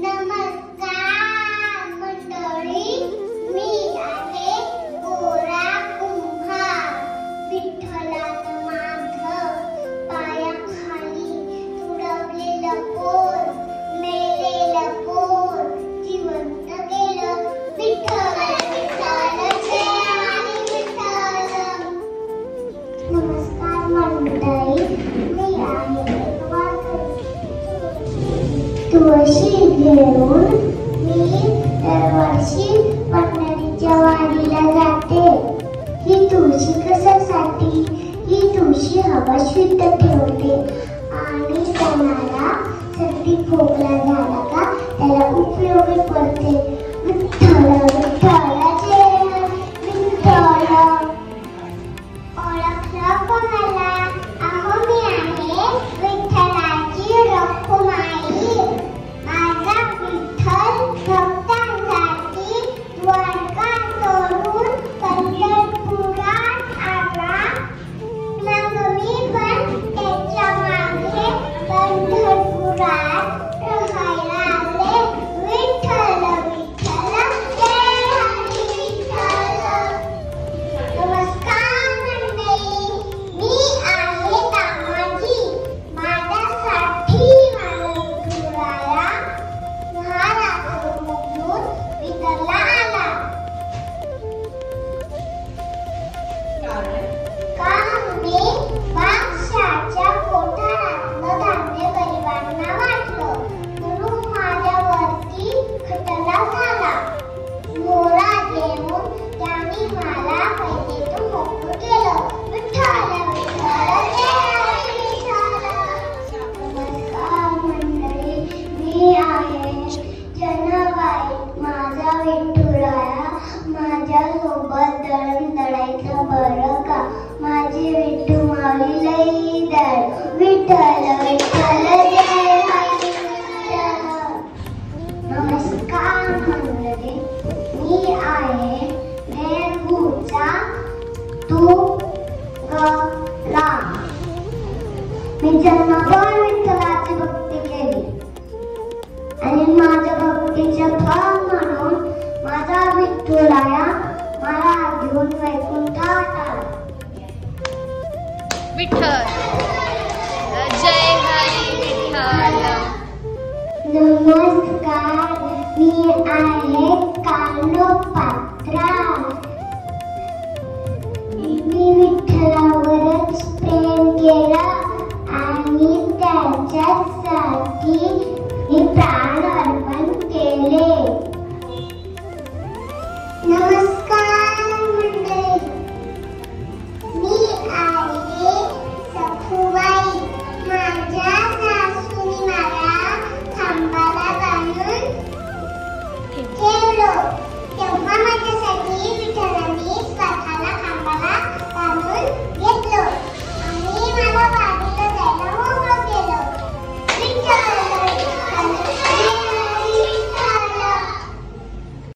नमस्कार मंडळी, मी आहे गोरा कुंभार. विठ्ठलानं माझं पायाखाली तुडवलेलं पोर, मेलेलं पोर जिवंत केलं. विठ्ठल विठ्ठल जय हरी विठ्ठल. नमस्कार मंडळी, मी आहे तुळशी घेऊन मी दरवर्षी पंढरीच्या वारीला जाते. ही तुळशी कशासाठी? ही तुळशी हवा शुद्ध ठेवते आणि सणाला सर्दी खोकला झाला का त्याला उपयोगी पडते.